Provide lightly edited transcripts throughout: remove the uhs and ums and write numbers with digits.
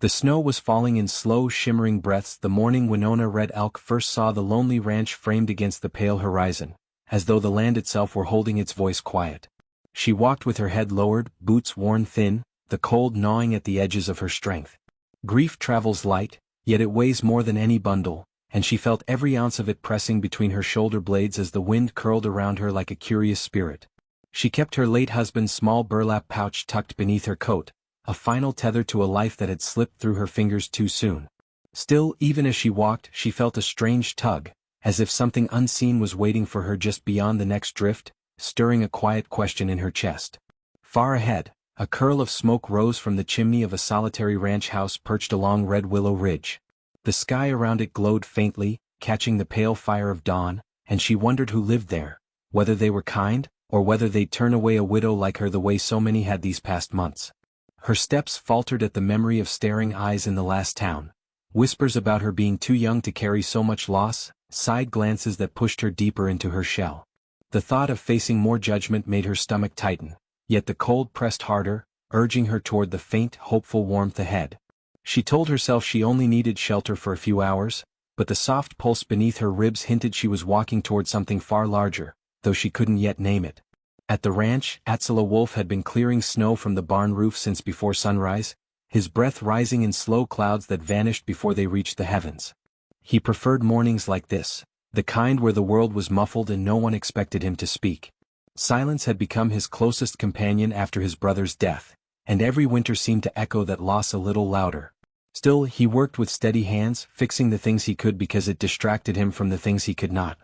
The snow was falling in slow shimmering breaths the morning Winona Red Elk first saw the lonely ranch framed against the pale horizon, as though the land itself were holding its voice quiet. She walked with her head lowered, boots worn thin, the cold gnawing at the edges of her strength. Grief travels light, yet it weighs more than any bundle, and she felt every ounce of it pressing between her shoulder blades as the wind curled around her like a curious spirit. She kept her late husband's small burlap pouch tucked beneath her coat, a final tether to a life that had slipped through her fingers too soon. Still, even as she walked, she felt a strange tug, as if something unseen was waiting for her just beyond the next drift, stirring a quiet question in her chest. Far ahead, a curl of smoke rose from the chimney of a solitary ranch house perched along Red Willow Ridge. The sky around it glowed faintly, catching the pale fire of dawn, and she wondered who lived there, whether they were kind, or whether they'd turn away a widow like her the way so many had these past months. Her steps faltered at the memory of staring eyes in the last town, whispers about her being too young to carry so much loss, side glances that pushed her deeper into her shell. The thought of facing more judgment made her stomach tighten, yet the cold pressed harder, urging her toward the faint, hopeful warmth ahead. She told herself she only needed shelter for a few hours, but the soft pulse beneath her ribs hinted she was walking toward something far larger, though she couldn't yet name it. At the ranch, Attila Wolf had been clearing snow from the barn roof since before sunrise, his breath rising in slow clouds that vanished before they reached the heavens. He preferred mornings like this, the kind where the world was muffled and no one expected him to speak. Silence had become his closest companion after his brother's death, and every winter seemed to echo that loss a little louder. Still, he worked with steady hands, fixing the things he could because it distracted him from the things he could not.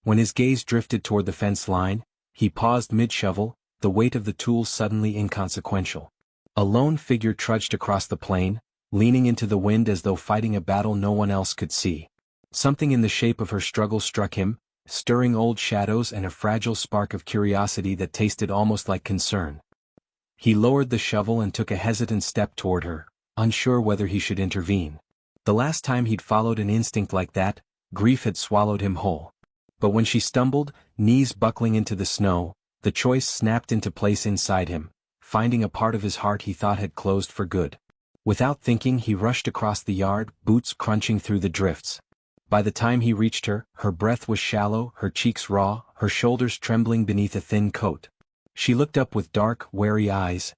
When his gaze drifted toward the fence line, he paused mid-shovel, the weight of the tools suddenly inconsequential. A lone figure trudged across the plain, leaning into the wind as though fighting a battle no one else could see. Something in the shape of her struggle struck him, stirring old shadows and a fragile spark of curiosity that tasted almost like concern. He lowered the shovel and took a hesitant step toward her, unsure whether he should intervene. The last time he'd followed an instinct like that, grief had swallowed him whole. But when she stumbled, knees buckling into the snow, the choice snapped into place inside him, finding a part of his heart he thought had closed for good. Without thinking, he rushed across the yard, boots crunching through the drifts. By the time he reached her, her breath was shallow, her cheeks raw, her shoulders trembling beneath a thin coat. She looked up with dark, wary eyes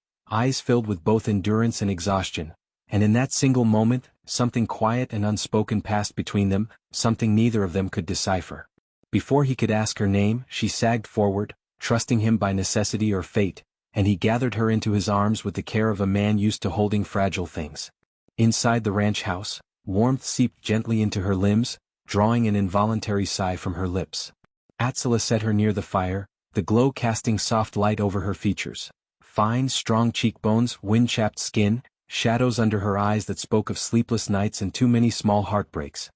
filled with both endurance and exhaustion, and in that single moment, something quiet and unspoken passed between them, something neither of them could decipher. Before he could ask her name, she sagged forward, trusting him by necessity or fate, and he gathered her into his arms with the care of a man used to holding fragile things. Inside the ranch house, warmth seeped gently into her limbs, drawing an involuntary sigh from her lips. Attila set her near the fire, the glow casting soft light over her features. Fine, strong cheekbones, wind-chapped skin, shadows under her eyes that spoke of sleepless nights and too many small heartbreaks.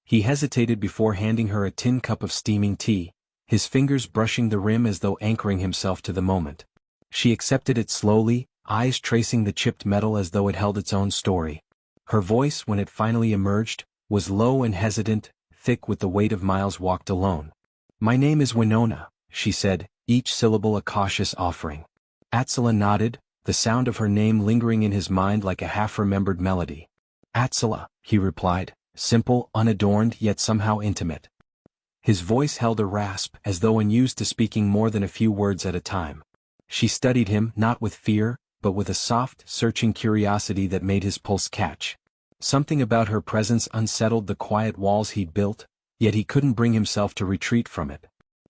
He hesitated before handing her a tin cup of steaming tea, his fingers brushing the rim as though anchoring himself to the moment. She accepted it slowly, eyes tracing the chipped metal as though it held its own story. Her voice, when it finally emerged, was low and hesitant, thick with the weight of miles walked alone. "My name is Winona," she said, each syllable a cautious offering. Attila nodded, the sound of her name lingering in his mind like a half-remembered melody. "Attila," he replied, simple, unadorned, yet somehow intimate. His voice held a rasp, as though unused to speaking more than a few words at a time. She studied him, not with fear, but with a soft, searching curiosity that made his pulse catch. Something about her presence unsettled the quiet walls he'd built, yet he couldn't bring himself to retreat from it.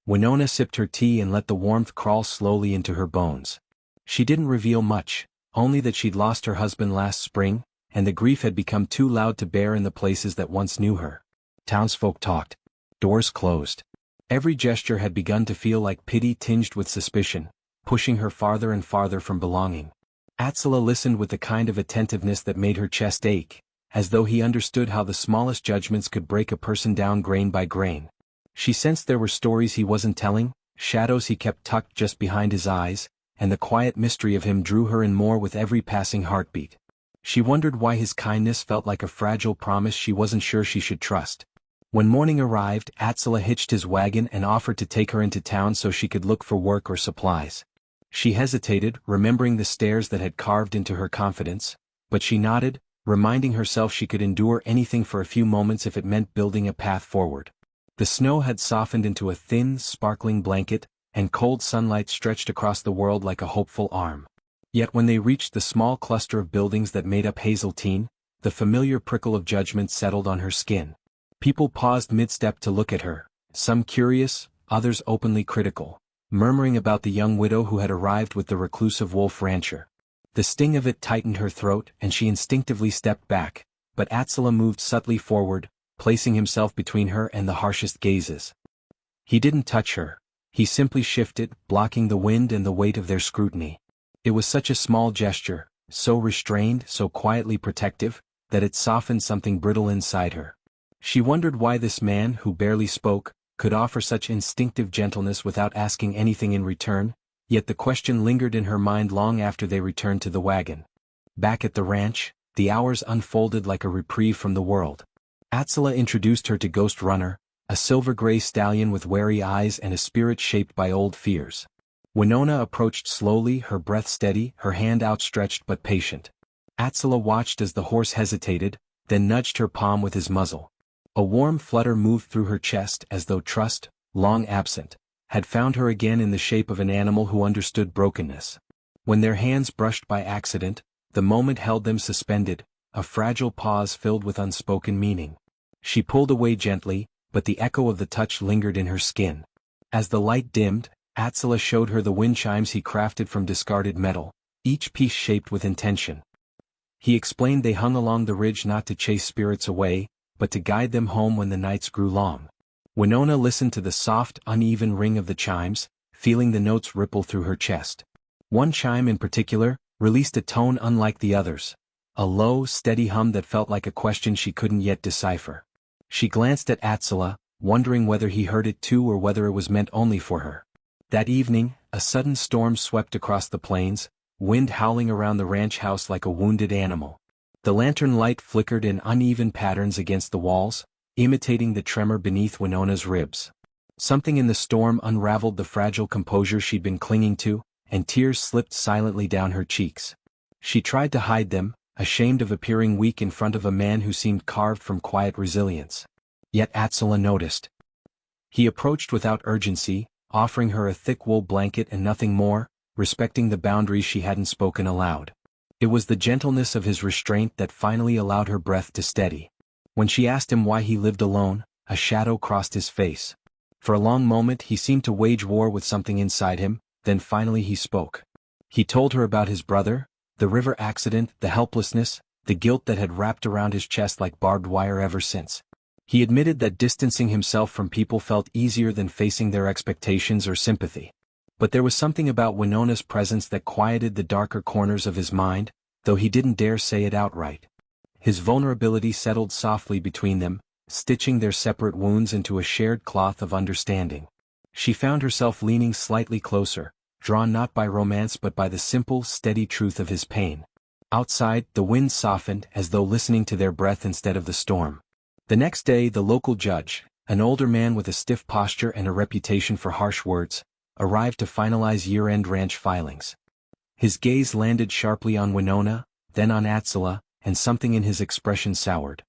Winona sipped her tea and let the warmth crawl slowly into her bones. She didn't reveal much, only that she'd lost her husband last spring, and the grief had become too loud to bear in the places that once knew her. Townsfolk talked. Doors closed. Every gesture had begun to feel like pity tinged with suspicion, pushing her farther and farther from belonging. Attila listened with the kind of attentiveness that made her chest ache, as though he understood how the smallest judgments could break a person down grain by grain. She sensed there were stories he wasn't telling, shadows he kept tucked just behind his eyes, and the quiet mystery of him drew her in more with every passing heartbeat. She wondered why his kindness felt like a fragile promise she wasn't sure she should trust. When morning arrived, Attila hitched his wagon and offered to take her into town so she could look for work or supplies. She hesitated, remembering the stares that had carved into her confidence, but she nodded, reminding herself she could endure anything for a few moments if it meant building a path forward. The snow had softened into a thin, sparkling blanket, and cold sunlight stretched across the world like a hopeful arm. Yet when they reached the small cluster of buildings that made up Hazeltine, the familiar prickle of judgment settled on her skin. People paused mid-step to look at her, some curious, others openly critical, murmuring about the young widow who had arrived with the reclusive wolf rancher. The sting of it tightened her throat and she instinctively stepped back, but Atsala moved subtly forward, placing himself between her and the harshest gazes. He didn't touch her. He simply shifted, blocking the wind and the weight of their scrutiny. It was such a small gesture, so restrained, so quietly protective, that it softened something brittle inside her. She wondered why this man, who barely spoke, could offer such instinctive gentleness without asking anything in return, yet the question lingered in her mind long after they returned to the wagon. Back at the ranch, the hours unfolded like a reprieve from the world. Atsala introduced her to Ghost Runner, a silver-gray stallion with wary eyes and a spirit shaped by old fears. Winona approached slowly, her breath steady, her hand outstretched but patient. Atsala watched as the horse hesitated, then nudged her palm with his muzzle. A warm flutter moved through her chest as though trust, long absent, had found her again in the shape of an animal who understood brokenness. When their hands brushed by accident, the moment held them suspended, a fragile pause filled with unspoken meaning. She pulled away gently, but the echo of the touch lingered in her skin. As the light dimmed, Atsala showed her the wind chimes he crafted from discarded metal, each piece shaped with intention. He explained they hung along the ridge not to chase spirits away, but to guide them home when the nights grew long. Winona listened to the soft, uneven ring of the chimes, feeling the notes ripple through her chest. One chime in particular released a tone unlike the others, a low, steady hum that felt like a question she couldn't yet decipher. She glanced at Atsala, wondering whether he heard it too or whether it was meant only for her. That evening, a sudden storm swept across the plains, wind howling around the ranch house like a wounded animal. The lantern light flickered in uneven patterns against the walls, imitating the tremor beneath Winona's ribs. Something in the storm unraveled the fragile composure she'd been clinging to, and tears slipped silently down her cheeks. She tried to hide them, ashamed of appearing weak in front of a man who seemed carved from quiet resilience. Yet Atsala noticed. He approached without urgency, offering her a thick wool blanket and nothing more, respecting the boundaries she hadn't spoken aloud. It was the gentleness of his restraint that finally allowed her breath to steady. When she asked him why he lived alone, a shadow crossed his face. For a long moment he seemed to wage war with something inside him, then finally he spoke. He told her about his brother, the river accident, the helplessness, the guilt that had wrapped around his chest like barbed wire ever since. He admitted that distancing himself from people felt easier than facing their expectations or sympathy. But there was something about Winona's presence that quieted the darker corners of his mind, though he didn't dare say it outright. His vulnerability settled softly between them, stitching their separate wounds into a shared cloth of understanding. She found herself leaning slightly closer, drawn not by romance but by the simple, steady truth of his pain. Outside, the wind softened as though listening to their breath instead of the storm. The next day the local judge, an older man with a stiff posture and a reputation for harsh words, arrived to finalize year-end ranch filings. His gaze landed sharply on Winona, then on Atsala, and something in his expression soured.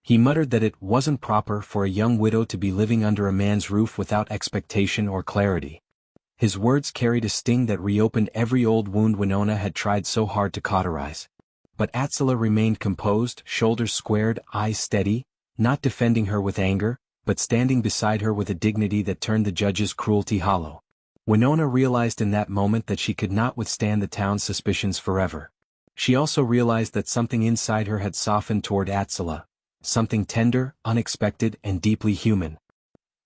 He muttered that it wasn't proper for a young widow to be living under a man's roof without expectation or clarity. His words carried a sting that reopened every old wound Winona had tried so hard to cauterize. But Atsala remained composed, shoulders squared, eyes steady, not defending her with anger, but standing beside her with a dignity that turned the judge's cruelty hollow. Winona realized in that moment that she could not withstand the town's suspicions forever. She also realized that something inside her had softened toward Atsala, something tender, unexpected, and deeply human.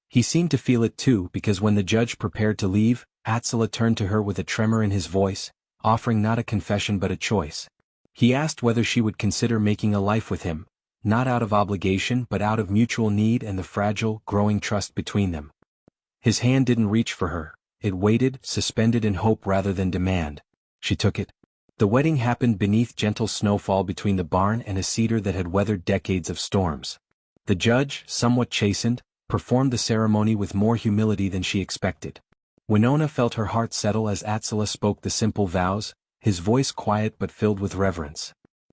He seemed to feel it too because when the judge prepared to leave, Atsala turned to her with a tremor in his voice, offering not a confession but a choice. He asked whether she would consider making a life with him, not out of obligation but out of mutual need and the fragile, growing trust between them. His hand didn't reach for her, it waited, suspended in hope rather than demand. She took it. The wedding happened beneath gentle snowfall between the barn and a cedar that had weathered decades of storms. The judge, somewhat chastened, performed the ceremony with more humility than she expected. Winona felt her heart settle as Atsala spoke the simple vows, his voice quiet but filled with reverence.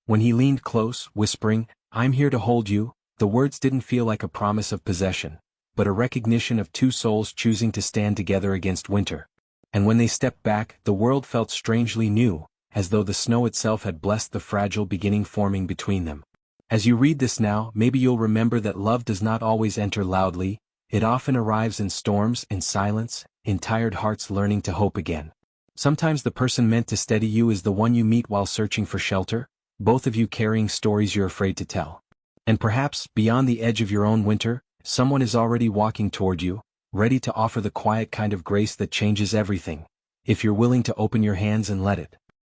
When he leaned close, whispering, "I'm here to hold you," the words didn't feel like a promise of possession, but a recognition of two souls choosing to stand together against winter. And when they stepped back, the world felt strangely new, as though the snow itself had blessed the fragile beginning forming between them. As you read this now, maybe you'll remember that love does not always enter loudly, it often arrives in storms, in silence, in tired hearts learning to hope again. Sometimes the person meant to steady you is the one you meet while searching for shelter, both of you carrying stories you're afraid to tell. And perhaps, beyond the edge of your own winter, someone is already walking toward you, ready to offer the quiet kind of grace that changes everything, if you're willing to open your hands and let it.